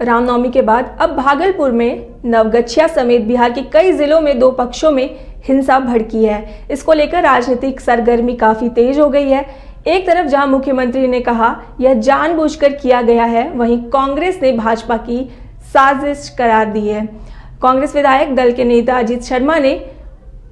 रामनवमी के बाद अब भागलपुर में नवगछिया समेत बिहार के कई जिलों में दो पक्षों में हिंसा भड़की है। इसको लेकर राजनीतिक सरगर्मी काफी तेज हो गई है। एक तरफ जहां मुख्यमंत्री ने कहा यह जानबूझकर किया गया है, वहीं कांग्रेस ने भाजपा की साजिश करार दी है। कांग्रेस विधायक दल के नेता अजीत शर्मा ने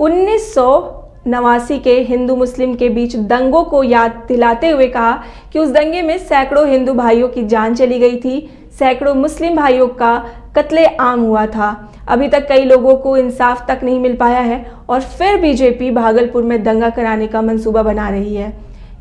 1989 के हिंदू मुस्लिम के बीच दंगों को याद दिलाते हुए कहा कि उस दंगे में सैकड़ों हिंदू भाइयों की जान चली गई थी, सैकड़ों मुस्लिम भाइयों का कत्ले आम हुआ था। अभी तक कई लोगों को इंसाफ तक नहीं मिल पाया है और फिर बीजेपी भागलपुर में दंगा कराने का मंसूबा बना रही है।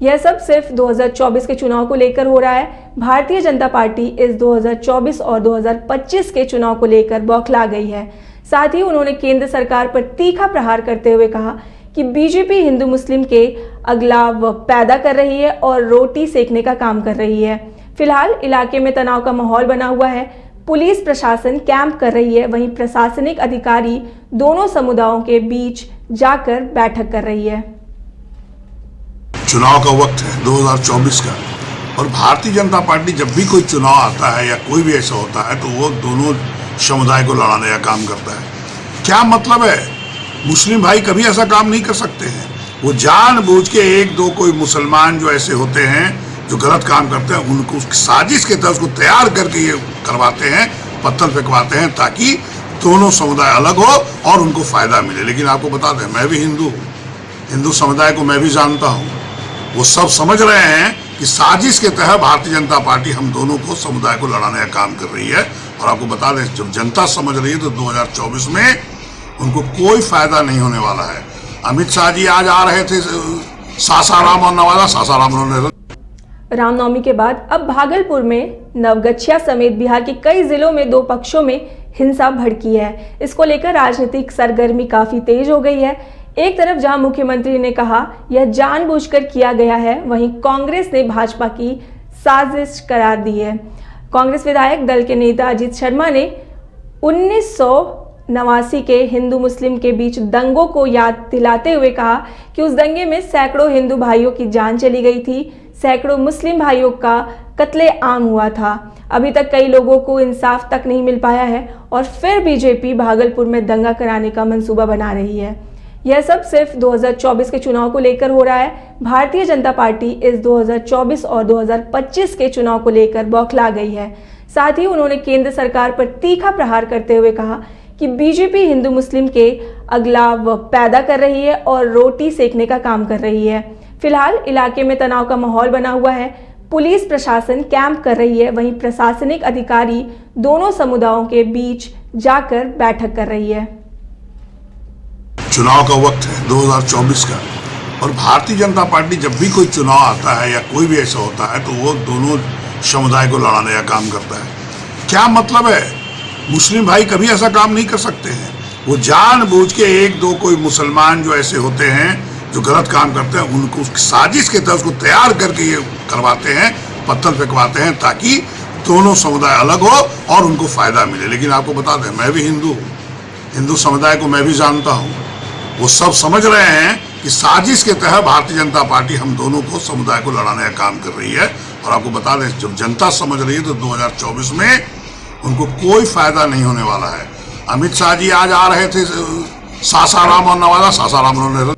यह सब सिर्फ 2024 के चुनाव को लेकर हो रहा है। भारतीय जनता पार्टी इस 2024 और 2025 के चुनाव को लेकर बौखला गई है। साथ ही उन्होंने केंद्र सरकार पर तीखा प्रहार करते हुए कहा कि बीजेपी हिंदू मुस्लिम के अगलाव पैदा कर रही है और रोटी सेकने का काम कर रही है। फिलहाल इलाके में तनाव का माहौल बना हुआ है। पुलिस प्रशासन कैंप कर रही है, वहीं प्रशासनिक अधिकारी दोनों समुदायों के बीच जाकर बैठक कर रही है। चुनाव का वक्त है 2024 का, और भारतीय जनता पार्टी जब भी कोई चुनाव आता है या कोई भी ऐसा होता है तो वो दोनों समुदाय को लड़ाने का काम करता है। क्या मतलब है? मुस्लिम भाई कभी ऐसा काम नहीं कर सकते हैं। वो जानबूझ के एक दो कोई मुसलमान जो ऐसे होते हैं जो गलत काम करते हैं, उनको साजिश के तहत उसको तैयार करके ये करवाते हैं, पत्थर फेंकवाते हैं ताकि दोनों समुदाय अलग हो और उनको फायदा मिले। लेकिन आपको बता दें, मैं भी हिंदू समुदाय को मैं भी जानता हूँ। वो सब समझ रहे हैं कि साजिश के तहत भारतीय जनता पार्टी हम दोनों को समुदाय को लड़ाने का काम कर रही है। और आपको बता दें, जब जनता समझ रही है तो 2024 में उनको कोई फायदा नहीं होने वाला है। अमित शाह जी आज आ रहे थे सासाराम और नवादा, सासाराम उन्होंने। रामनवमी के बाद अब भागलपुर में नवगछिया समेत बिहार के कई जिलों में दो पक्षों में हिंसा भड़की है। इसको लेकर राजनीतिक सरगर्मी काफी तेज हो गई है। एक तरफ जहां मुख्यमंत्री ने कहा यह जानबूझकर किया गया है, वहीं कांग्रेस ने भाजपा की साजिश करार दी है। कांग्रेस विधायक दल के नेता अजीत शर्मा ने 1989 के हिंदू मुस्लिम के बीच दंगों को याद दिलाते हुए कहा कि उस दंगे में सैकड़ों हिंदू भाइयों की जान चली गई थी, सैकड़ों मुस्लिम भाइयों का कत्ले आम हुआ था। अभी तक कई लोगों को इंसाफ तक नहीं मिल पाया है और फिर बीजेपी भागलपुर में दंगा कराने का मंसूबा बना रही है। यह सब सिर्फ 2024 के चुनाव को लेकर हो रहा है। भारतीय जनता पार्टी इस 2024 और 2025 के चुनाव को लेकर बौखला गई है। साथ ही उन्होंने केंद्र सरकार पर तीखा प्रहार करते हुए कहा कि बीजेपी हिंदू मुस्लिम के अगलाव पैदा कर रही है और रोटी सेकने का काम कर रही है। फिलहाल इलाके में तनाव का माहौल बना हुआ है। पुलिस प्रशासन कैंप कर रही है, वहीं प्रशासनिक अधिकारी दोनों समुदायों के बीच जाकर बैठक कर रही है। चुनाव का वक्त है 2024 का, और भारतीय जनता पार्टी जब भी कोई चुनाव आता है या कोई भी ऐसा होता है तो वो दोनों समुदाय को लड़ाने का काम करता है। क्या मतलब है? मुस्लिम भाई कभी ऐसा काम नहीं कर सकते हैं। वो जानबूझ के एक दो कोई मुसलमान जो ऐसे होते हैं जो गलत काम करते हैं, उनको साजिश के तहत उसको तैयार करके ये करवाते हैं, पत्थर फेंकवाते हैं ताकि दोनों समुदाय अलग हो और उनको फायदा मिले। लेकिन आपको बता दें, मैं भी हिंदू समुदाय को मैं भी जानता हूँ। वो सब समझ रहे हैं कि साजिश के तहत भारतीय जनता पार्टी हम दोनों को समुदाय को लड़ाने का काम कर रही है। और आपको बता दें, जब जनता समझ रही है तो 2024 में उनको कोई फायदा नहीं होने वाला है। अमित शाह जी आज आ रहे थे सासाराम और नवादा, सासाराम उन्होंने